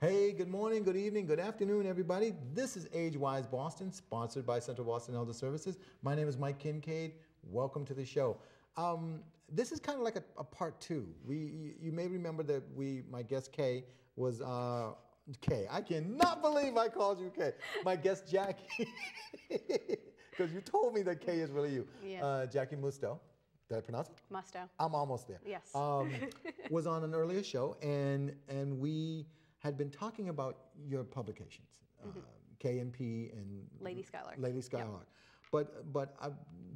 Hey, good morning, good evening, good afternoon, everybody. This is Age Wise Boston, sponsored by Central Boston Elder Services. My name is Mike Kincaid. Welcome to the show. This is kind of like a part two. You may remember that my guest Kay was Kay. I cannot believe I called you Kay. My guest Jackie, because you told me that Kay is really you. Yeah. Jackie Musto. Did I pronounce it? Musto. I'm almost there. Yes. Was on an earlier show, and we had been talking about your publications, K&P and Lady Skylark. Lady Skylark. Yep. But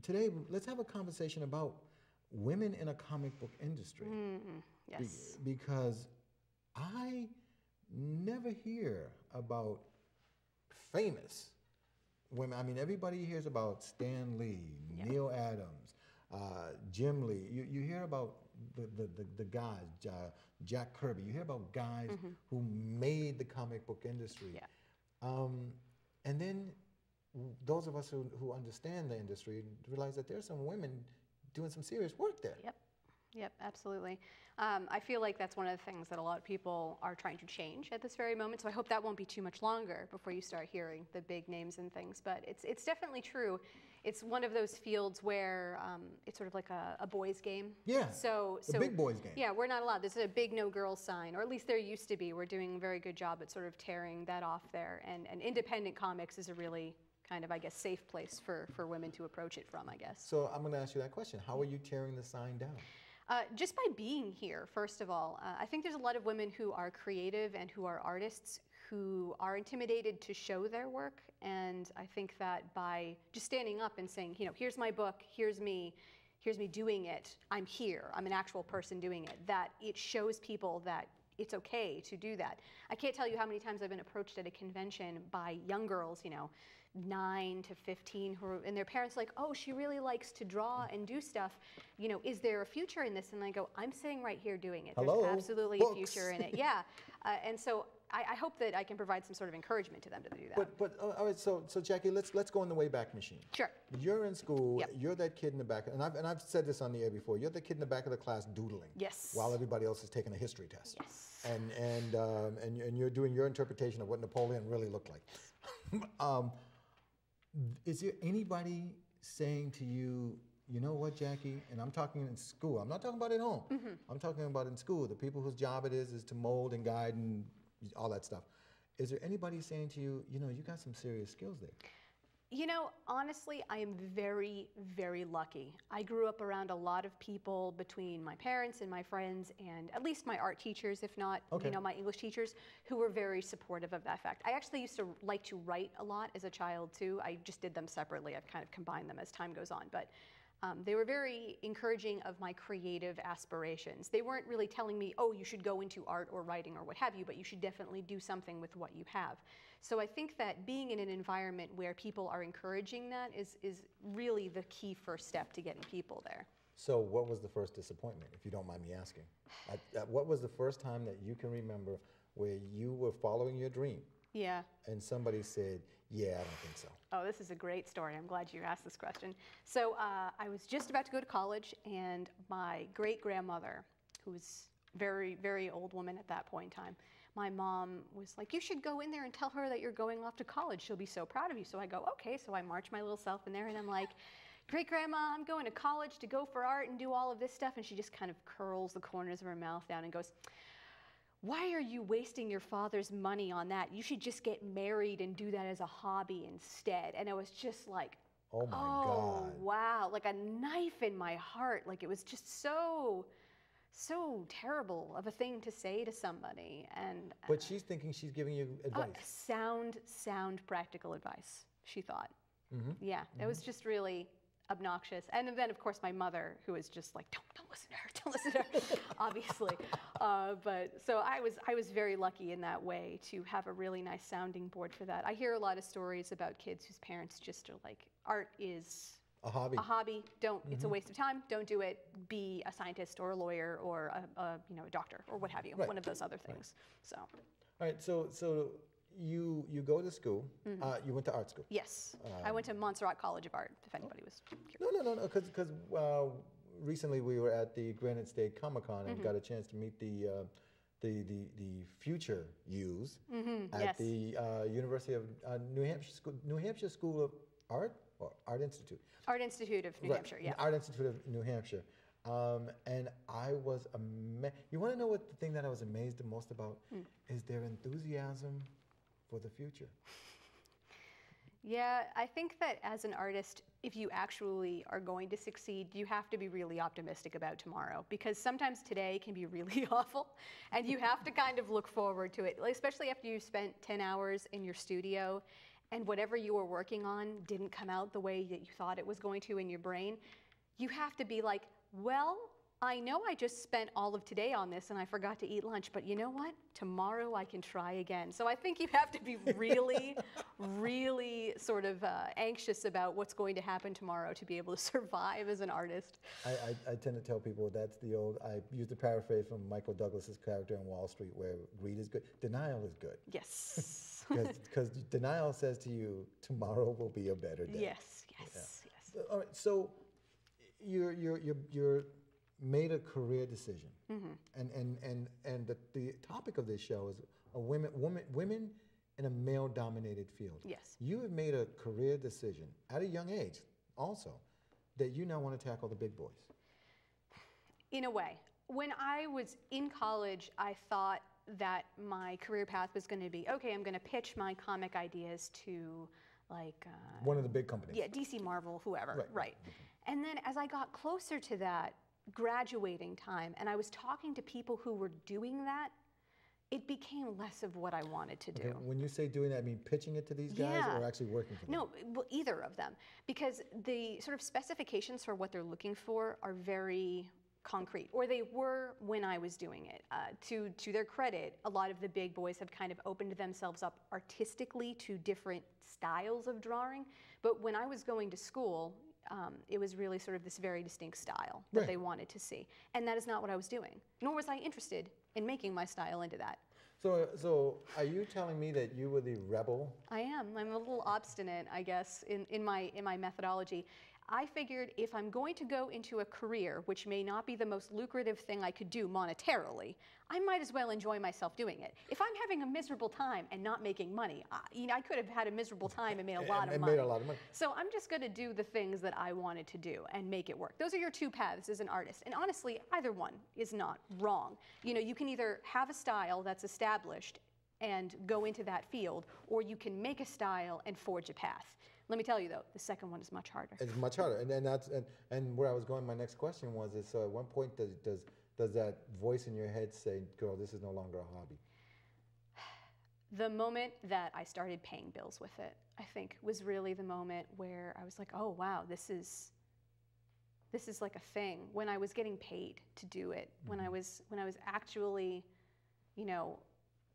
today, let's have a conversation about women in a comic book industry. Yes. Because I never hear about famous women. I mean, everybody hears about Stan Lee, Yep. Neil Adams, Jim Lee. You hear about the guys, Jack Kirby. You hear about guys who made the comic book industry. Yeah. And then those of us who understand the industry realize that there's some women doing some serious work there. Yep. Yep, absolutely. I feel like that's one of the things that a lot of people are trying to change at this very moment. So I hope that won't be too much longer before you start hearing the big names and things. But it's definitely true. It's one of those fields where it's sort of like a boys' game. Yeah. So big boys' game. Yeah, we're not allowed. There's a big no girls sign, or at least there used to be. We're doing a very good job at sort of tearing that off there. And independent comics is a really kind of, I guess, safe place for women to approach it from, I guess. So I'm going to ask you that question. How are you tearing the sign down? Just by being here, first of all. I think there's a lot of women who are creative and who are artists who are intimidated to show their work. And I think that by just standing up and saying, you know, here's my book, here's me doing it, I'm here, I'm an actual person doing it, that it shows people that it's okay to do that. I can't tell you how many times I've been approached at a convention by young girls, you know, 9 to 15, and their parents are like, oh, she really likes to draw and do stuff. You know, is there a future in this? And I go, I'm sitting right here doing it. Hello? There's absolutely Books. a future in it. Yeah. And so I hope that I can provide some sort of encouragement to them to do that. But all right, so Jackie, let's go in the Wayback Machine. Sure. You're in school. Yep. You're that kid in the back, and I've said this on the air before. You're the kid in the back of the class doodling. Yes. While everybody else is taking a history test. Yes. And you're doing your interpretation of what Napoleon really looked like. Is there anybody saying to you, you know what, Jackie? And I'm talking in school. I'm not talking about at home. I'm talking about in school. The people whose job it is to mold and guide and all that stuff. Is there anybody saying to you, you know, you got some serious skills there? You know, honestly, I am very, very lucky. I grew up around a lot of people between my parents and my friends and at least my art teachers, if not, you know, my English teachers, who were very supportive of that fact. I actually used to like to write a lot as a child, too. I just did them separately. I've kind of combined them as time goes on. But they were very encouraging of my creative aspirations. They weren't really telling me, oh, you should go into art or writing or what have you, but you should definitely do something with what you have. So I think that being in an environment where people are encouraging that is really the key first step to getting people there. So what was the first disappointment, if you don't mind me asking? What was the first time that you can remember where you were following your dream? Yeah. And somebody said, yeah, I don't think so. Oh, this is a great story. I'm glad you asked this question. So I was just about to go to college, and my great-grandmother, who was a very, very old woman at that point in time, my mom was like, you should go in there and tell her that you're going off to college. She'll be so proud of you. So I go, okay. So I march my little self in there, and I'm like, great-grandma, I'm going to college to go for art and do all of this stuff. And she just kind of curls the corners of her mouth down and goes, why are you wasting your father's money on that? You should just get married and do that as a hobby instead. And I was just like, oh my God. Wow, like a knife in my heart. Like it was just so terrible of a thing to say to somebody. And but she's thinking she's giving you advice. Sound practical advice, she thought. Yeah, it was just really obnoxious. And then, of course, my mother, who was just like, don't listen to her, don't listen to her, obviously. But so I was very lucky in that way to have a really nice sounding board for that. I hear a lot of stories about kids whose parents just are like, art is a hobby. A hobby. Don't. It's a waste of time. Don't do it. Be a scientist or a lawyer or a doctor or what have you. Right. One of those other things. Right. So. All right. So you go to school. You went to art school. Yes. I went to Montserrat College of Art, if anybody was curious. No. Because recently we were at the Granite State Comic-Con and got a chance to meet the the future use at yes. the University of New Hampshire School of Art or Art Institute. Art Institute of New Right, Hampshire, yeah. Art Institute of New Hampshire. And I was amazed. You want to know what the thing that I was amazed the most about is their enthusiasm for the future. Yeah, I think that as an artist, if you actually are going to succeed, you have to be really optimistic about tomorrow, because sometimes today can be really awful and you have to kind of look forward to it, especially after you've spent 10 hours in your studio and whatever you were working on didn't come out the way that you thought it was going to in your brain. You have to be like, well, I know I just spent all of today on this and I forgot to eat lunch, but you know what? Tomorrow I can try again. So I think you have to be really, really sort of anxious about what's going to happen tomorrow to be able to survive as an artist. I tend to tell people that's the old, I use the paraphrase from Michael Douglas's character in Wall Street, where greed is good, denial is good. Yes. Because denial says to you, tomorrow will be a better day. Yes, yes, Yeah. All right, so you're made a career decision, and the topic of this show is women in a male-dominated field. Yes. You have made a career decision at a young age, also, that you now want to tackle the big boys. In a way, when I was in college, I thought that my career path was going to be, okay, I'm going to pitch my comic ideas to like one of the big companies. Yeah, DC, Marvel, whoever, right. Okay. And then as I got closer to that graduating time and I was talking to people who were doing that, it became less of what I wanted to do. Okay. When you say doing that, I mean pitching it to these guys or actually working for them? No, well, either of them. Because the sort of specifications for what they're looking for are very concrete, or they were when I was doing it. To their credit, a lot of the big boys have kind of opened themselves up artistically to different styles of drawing. But when I was going to school, it was really sort of this very distinct style that they wanted to see. And that is not what I was doing, nor was I interested in making my style into that. So are you telling me that you were the rebel? I am. I'm a little obstinate, I guess, in my methodology. I figured if I'm going to go into a career which may not be the most lucrative thing I could do monetarily, I might as well enjoy myself doing it. If I'm having a miserable time and not making money, I could have had a miserable time and made a lot of money. Made a lot of money. So I'm just going to do the things that I wanted to do and make it work. Those are your two paths as an artist. And honestly, either one is not wrong. You know, you can either have a style that's established and go into that field, or you can make a style and forge a path. Let me tell you though, the second one is much harder. It's much harder, and where I was going, my next question was: is at what point does that voice in your head say, "Girl, this is no longer a hobby"? The moment that I started paying bills with it, I think, was really the moment where I was like, "Oh wow, this is like a thing." When I was getting paid to do it, when I was actually, you know,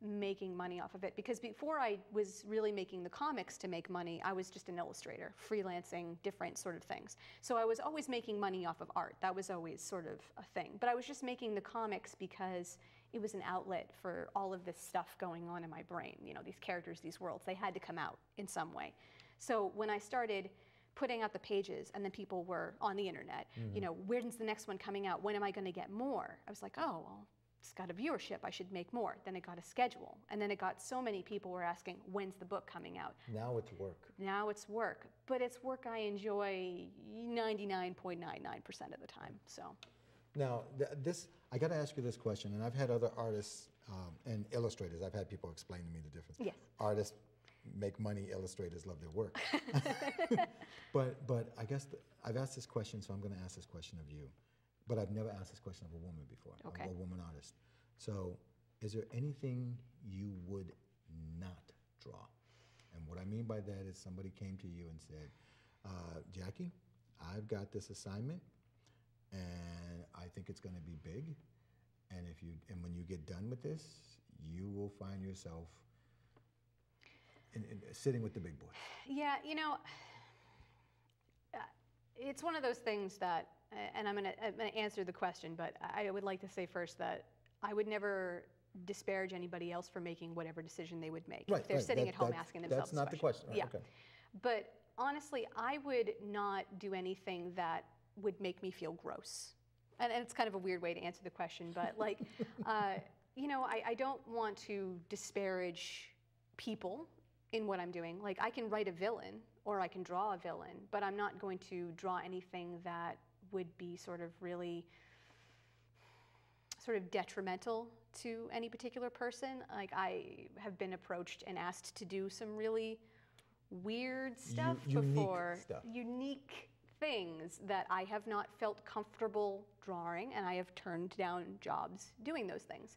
making money off of it. Because before I was really making the comics to make money, I was just an illustrator, freelancing different sort of things. So I was always making money off of art. That was always sort of a thing. But I was just making the comics because it was an outlet for all of this stuff going on in my brain. You know, these characters, these worlds, they had to come out in some way. So when I started putting out the pages and then people were on the internet, you know, when's the next one coming out? When am I going to get more? I was like, oh, well, it's got a viewership, I should make more. Then it got a schedule. And then it got so many people were asking, when's the book coming out? Now it's work. Now it's work. But it's work I enjoy 99.99% of the time, so. Now, I got to ask you this question, and I've had other artists and illustrators, I've had people explain to me the difference. Yes. Artists make money, illustrators love their work. But I guess I've asked this question, so I'm going to ask this question of you. But I've never asked this question of a woman before, a woman artist. So is there anything you would not draw? And what I mean by that is somebody came to you and said, Jackie, I've got this assignment, and I think it's going to be big. And when you get done with this, you will find yourself sitting with the big boys. Yeah, you know, it's one of those things that, and I'm gonna answer the question, but I would like to say first that I would never disparage anybody else for making whatever decision they would make. Right, if they're sitting at home asking themselves that's not the question. Right, yeah. Okay. But honestly, I would not do anything that would make me feel gross. And it's kind of a weird way to answer the question, but like, I don't want to disparage people in what I'm doing. Like, I can write a villain or I can draw a villain, but I'm not going to draw anything that would be sort of really sort of detrimental to any particular person. Like, I have been approached and asked to do some really weird stuff before. Unique things that I have not felt comfortable drawing, and I have turned down jobs doing those things.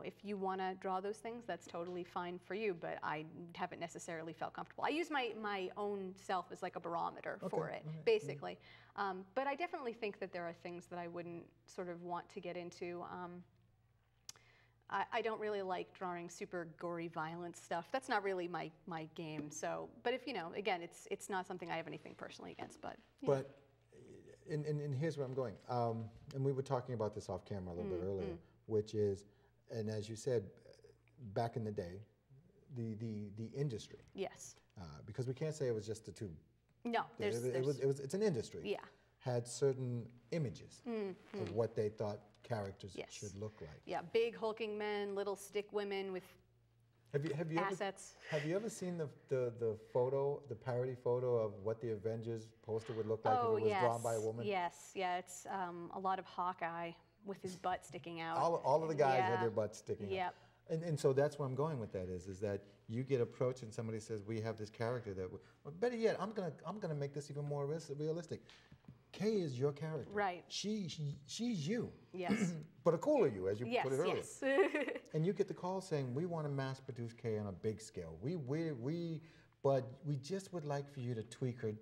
If you want to draw those things, that's totally fine for you, but I haven't necessarily felt comfortable. I use my own self as like a barometer for it, basically. But I definitely think that there are things that I wouldn't sort of want to get into. I don't really like drawing super gory, violent stuff. That's not really my game. So, but if again, it's not something I have anything personally against. But and here's where I'm going. And we were talking about this off camera a little bit earlier, which is, and as you said, back in the day, the industry. Yes. Because we can't say it was just the two. No, it's an industry. Yeah. Had certain images of what they thought characters should look like. Yeah, big hulking men, little stick women with assets. Have you ever seen the photo, the parody photo of what the Avengers poster would look like if it was drawn by a woman? Yes, yeah, it's a lot of Hawkeye with his butt sticking out. All of the guys had their butts sticking out. Yep. And so that's where I'm going with that is that you get approached and somebody says, we have this character that, well, better yet, I'm gonna make this even more realistic. Kay is your character. Right. She's you. Yes. But a cooler you, as you put it earlier. Yes. And you get the call saying, we want to mass produce Kay on a big scale. But we just would like for you to tweak her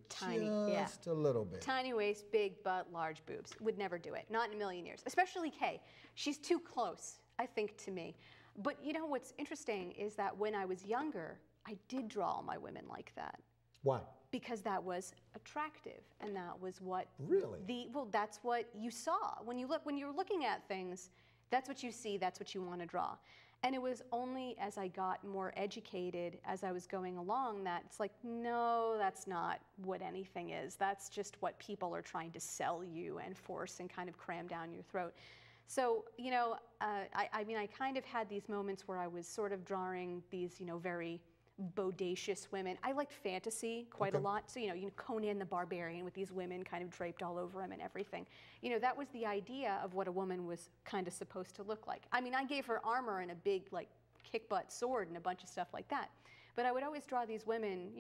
just a little bit. Tiny waist, big butt, large boobs. Would never do it. Not in a million years. Especially Kay. She's too close, I think, to me. But what's interesting is that when I was younger, I did draw all my women like that. Why? Because that was attractive, and that was what that's what you saw when you're looking at things. That's what you see. That's what you want to draw. And it was only as I got more educated as I was going along that it's like, no, that's not what anything is. That's just what people are trying to sell you and force and kind of cram down your throat. So I kind of had these moments where I was sort of drawing these very bodacious women. I liked fantasy quite a lot. So, Conan the Barbarian with these women kind of draped all over him and everything. That was the idea of what a woman was kind of supposed to look like. I mean, I gave her armor and a big, like, kick-butt sword and a bunch of stuff like that. But I would always draw these women,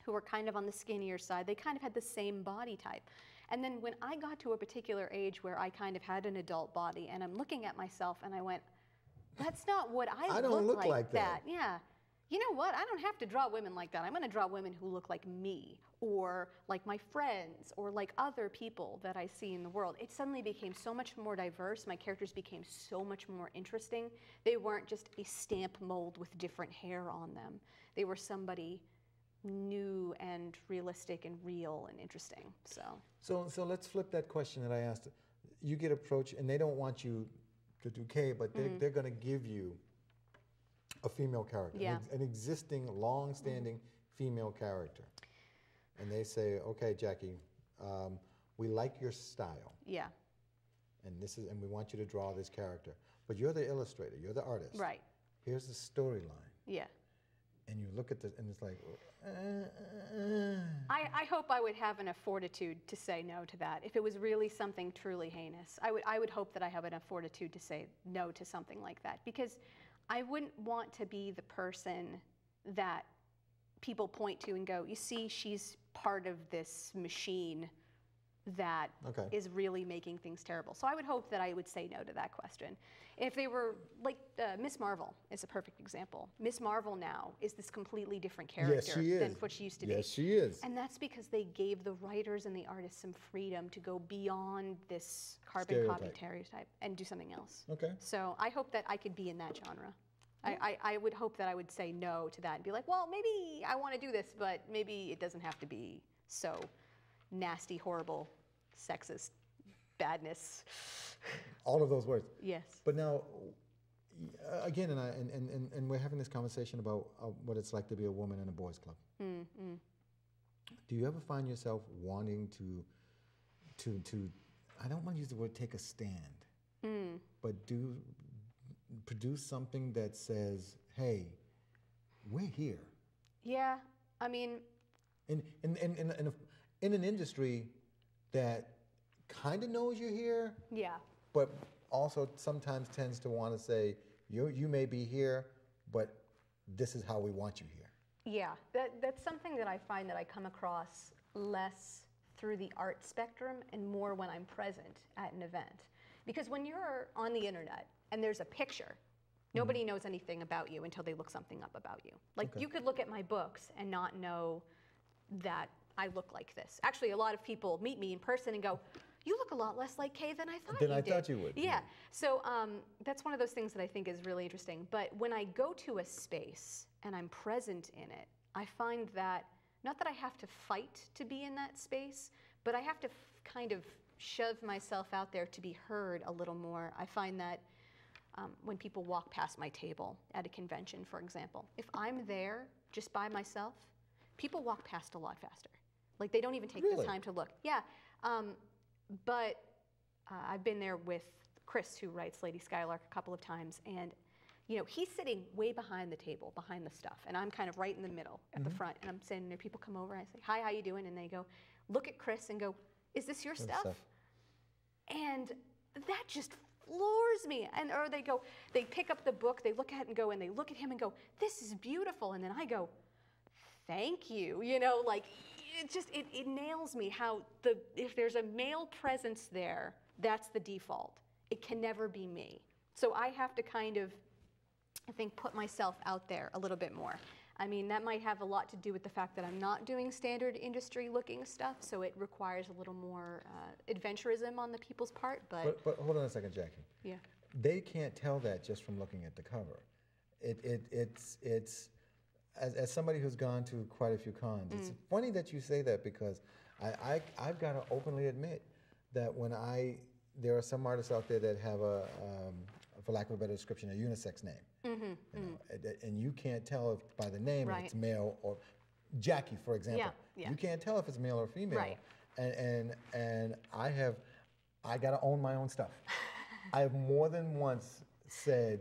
who were kind of on the skinnier side. They kind of had the same body type. And then when I got to a particular age where I kind of had an adult body and I'm looking at myself and I went, that's not what I don't look like that. Yeah. You know what? I don't have to draw women like that. I'm going to draw women who look like me or like my friends or like other people that I see in the world. It suddenly became so much more diverse. My characters became so much more interesting. They weren't just a stamp mold with different hair on them. They were somebody new and realistic and real and interesting. So let's flip that question that I asked. You get approached and they don't want you to do K, but they're going to give you a female character, an existing, long-standing female character. And they say, okay, Jackie, we like your style. Yeah. And we want you to draw this character. But you're the illustrator, you're the artist. Right. Here's the storyline. Yeah. And you look at this and it's like, I hope I would have enough fortitude to say no to that. If it was really something truly heinous, I would hope that I have enough fortitude to say no to something like that. Because I wouldn't want to be the person that people point to and go, you see, she's part of this machine that is really making things terrible. So I would hope that I would say no to that question. If they were, like, Miss Marvel is a perfect example. Miss Marvel now is this completely different character than what she used to be. Yes, she is. And that's because they gave the writers and the artists some freedom to go beyond this carbon copy stereotype and do something else. Okay. So I hope that I could be in that genre. I would hope that I would say no to that and be like, well, maybe I want to do this, but maybe it doesn't have to be so nasty, horrible, sexist badness. All of those words. Yes. But now, again, and we're having this conversation about what it's like to be a woman in a boys' club. Do you ever find yourself wanting to I don't want to use the word take a stand, but produce something that says, hey, we're here. Yeah, I mean, in an industry that kind of knows you're here, yeah, but also sometimes tends to want to say, you may be here, but this is how we want you here. yeah, that's something that I find that I come across less through the art spectrum and more when I'm present at an event. Because when you're on the internet and there's a picture, nobody knows anything about you until they look something up about you. Like, you could look at my books and not know that I look like this. Actually, a lot of people meet me in person and go, you look a lot less like Kay than I thought you did. Than I thought you would. Yeah. So that's one of those things that I think is really interesting. But when I go to a space and I'm present in it, I find that, not that I have to fight to be in that space, but I have to kind of shove myself out there to be heard a little more. I find that when people walk past my table at a convention, for example, if I'm there just by myself, people walk past a lot faster. Like, they don't even take the time to look. Yeah, but I've been there with Chris, who writes Lady Skylark, a couple of times, and he's sitting way behind the table, behind the stuff, and I'm kind of right in the middle at the front, and I'm sitting there. People come over, and I say, hi, how you doing? And they go, look at Chris and go, is this your stuff? And that just floors me. And or they pick up the book, they look at it and go, and they look at him and go, this is beautiful. And then I go, thank you. Like, it nails me how if there's a male presence there, that's the default. It can never be me. So I have to kind of, I think, put myself out there a little bit more. I mean, that might have a lot to do with the fact that I'm not doing standard industry-looking stuff, so it requires a little more adventurism on the people's part. But hold on a second, Jackie. Yeah. They can't tell that just from looking at the cover. It's as somebody who's gone to quite a few cons. It's funny that you say that, because I've got to openly admit that there are some artists out there that have for lack of a better description, a unisex name. And you can't tell if by the name if it's male or Jackie, for example. You can't tell if it's male or female. Right. And I got to own my own stuff. I have more than once said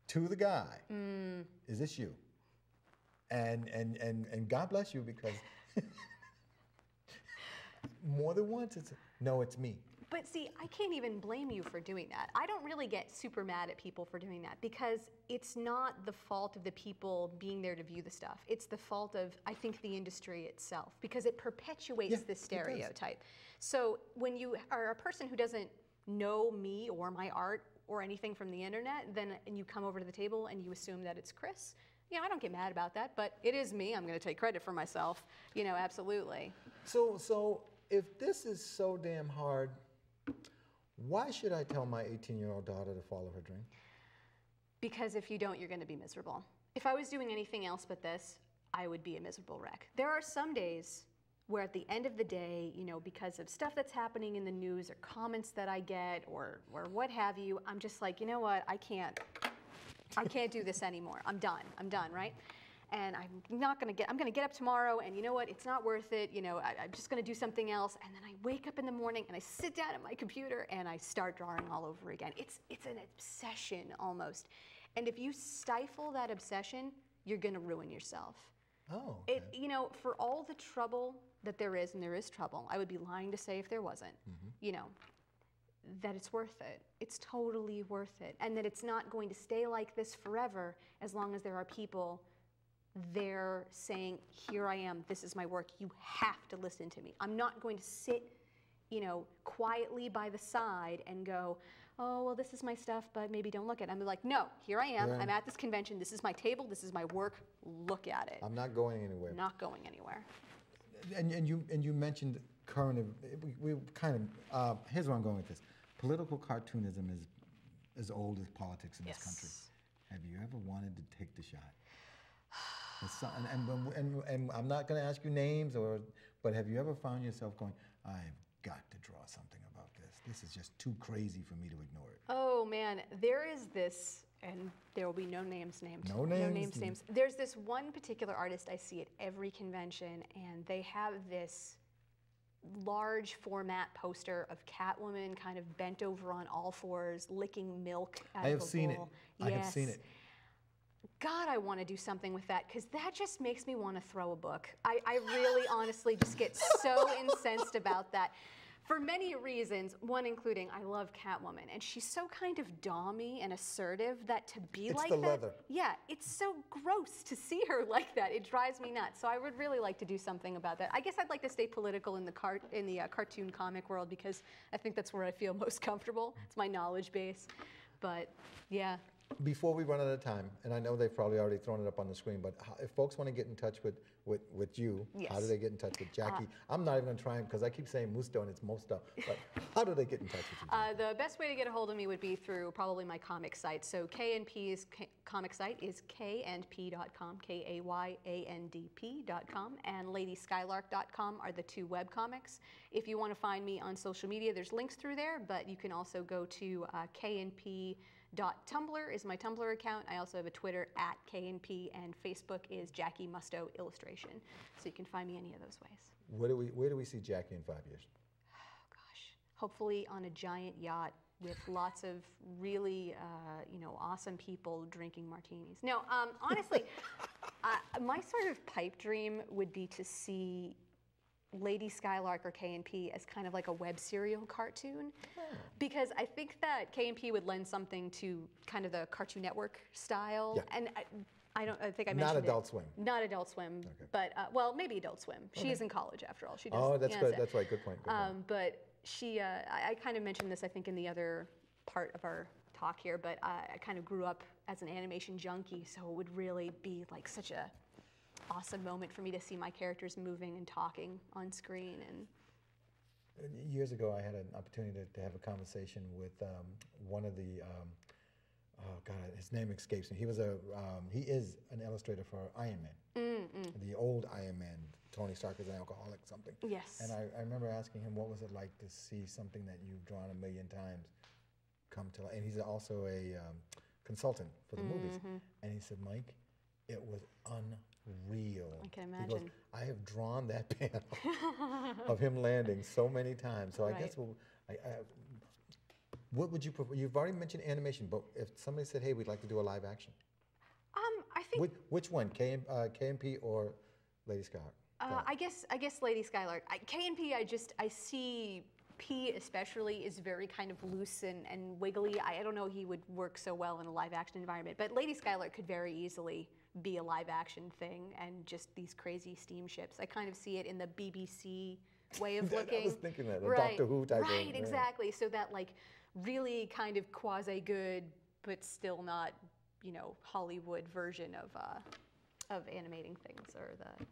to the guy, "Is this you?" And God bless you, because more than once no, it's me. But see, I can't even blame you for doing that. I don't really get super mad at people for doing that, because it's not the fault of the people being there to view the stuff. It's the fault of, I think, the industry itself, because it perpetuates this stereotype. So when you are a person who doesn't know me or my art or anything from the internet, and you come over to the table and you assume that it's Chris, I don't get mad about that, but it is me. I'm going to take credit for myself, absolutely. So if this is so damn hard, why should I tell my 18-year-old daughter to follow her dream? Because if you don't, you're going to be miserable. If I was doing anything else but this, I would be a miserable wreck. There are some days where at the end of the day, because of stuff that's happening in the news or comments that I get or what have you, I'm just like, you know what, I can't do this anymore. I'm done, right? And I'm going to get up tomorrow, and you know what, it's not worth it. I'm just going to do something else. And then I wake up in the morning and I sit down at my computer and I start drawing all over again. It's an obsession almost. And if you stifle that obsession, you're going to ruin yourself. Oh. Okay. For all the trouble that there is, and there is trouble, I would be lying to say if there wasn't, that it's worth it. It's totally worth it. And that it's not going to stay like this forever, as long as there are people there saying, here I am, this is my work, you have to listen to me. I'm not going to sit, quietly by the side and go, oh, well, this is my stuff, but maybe don't look at it. I'm like, no, here I am, I'm at this convention, this is my table, this is my work, look at it. I'm not going anywhere. Not going anywhere. And you mentioned current, we kind of, here's where I'm going with this. Political cartoonism is as old as politics in this country. Have you ever wanted to take the shot? And I'm not going to ask you names, but have you ever found yourself going, I've got to draw something about this. This is just too crazy for me to ignore it. Oh man, there is this, and there will be no names named. No names. There's this one particular artist I see at every convention, and they have this large format poster of Catwoman kind of bent over on all fours, licking milk out of a bowl. I have seen it. I have seen it. God, I want to do something with that because that just makes me want to throw a book. I really honestly just get so incensed about that. For many reasons, one including I love Catwoman, and she's so kind of dommy and assertive that to be like that, leather. yeah, it's so gross to see her like that. It drives me nuts. So I would really like to do something about that. I guess I'd like to stay political in the cartoon comic world because I think that's where I feel most comfortable. It's my knowledge base, but yeah. Before we run out of time, and I know they've probably already thrown it up on the screen, but if folks want to get in touch with you, yes. How do they get in touch with Jackie? I'm not even going to try because I keep saying Musto and it's Musto, but how do they get in touch with you? The best way to get a hold of me would be through probably my comic site. So KNP's comic site is kandp.com, KAYANDP.com, and ladyskylark.com are the two web comics. If you want to find me on social media, there's links through there, but you can also go to KNP.Tumblr is my Tumblr account. I also have a Twitter at KNP, and Facebook is Jackie Musto Illustration. So you can find me any of those ways. Where do we see Jackie in 5 years? Oh gosh, hopefully on a giant yacht with lots of really, awesome people drinking martinis. No, honestly, my sort of pipe dream would be to see Lady Skylark or KNP as kind of like a web serial cartoon, because I think that KNP would lend something to kind of the Cartoon Network style. Yeah. And I think I mentioned Not Adult Swim. Not Adult Swim, okay. But well, maybe Adult Swim. She is in college after all. She does. Oh, that's good. That's right. Good point. Good point. But she, I kind of mentioned this, I think, in the other part of our talk here. But I kind of grew up as an animation junkie, so it would really be like such a awesome moment for me to see my characters moving and talking on screen. And years ago, I had an opportunity to have a conversation with one of the oh God, his name escapes me. He is an illustrator for Iron Man, the old Iron Man. Tony Stark is an alcoholic, something. Yes. And I remember asking him, what was it like to see something that you've drawn a million times come to life? And he's also a consultant for the movies. And he said, Mike, it was unreal. I can imagine. He goes, I have drawn that panel of him landing so many times. So I guess what would you prefer? You've already mentioned animation, but if somebody said, hey, we'd like to do a live action. I think. Which one, KNP or Lady Skylark? I guess Lady Skylark. KNP, I see P especially is very kind of loose and wiggly. I don't know he would work so well in a live action environment, but Lady Skylark could very easily be a live action thing and just these crazy steamships. I kind of see it in the BBC way of looking. I was thinking that, a Doctor Who type of thing. Right, exactly. So that like really kind of quasi-good, but still not, Hollywood version of animating things or the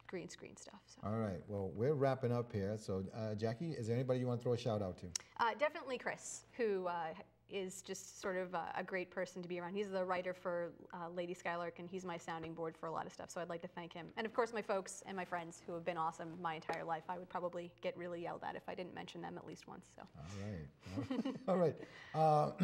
green screen stuff. So. All right, well, we're wrapping up here. So, Jackie, is there anybody you want to throw a shout out to? Definitely Chris, who is just sort of a great person to be around. He's the writer for Lady Skylark, and he's my sounding board for a lot of stuff, so I'd like to thank him. And of course, my folks and my friends who have been awesome my entire life. I would probably get really yelled at if I didn't mention them at least once. So. All right. All right.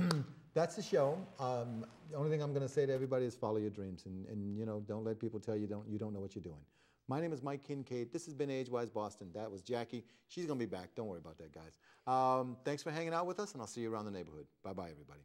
That's the show. The only thing I'm going to say to everybody is follow your dreams, and don't let people tell you you don't know what you're doing. My name is Mike Kincaid. This has been Age-Wise Boston. That was Jackie. She's going to be back. Don't worry about that, guys. Thanks for hanging out with us, and I'll see you around the neighborhood. Bye-bye, everybody.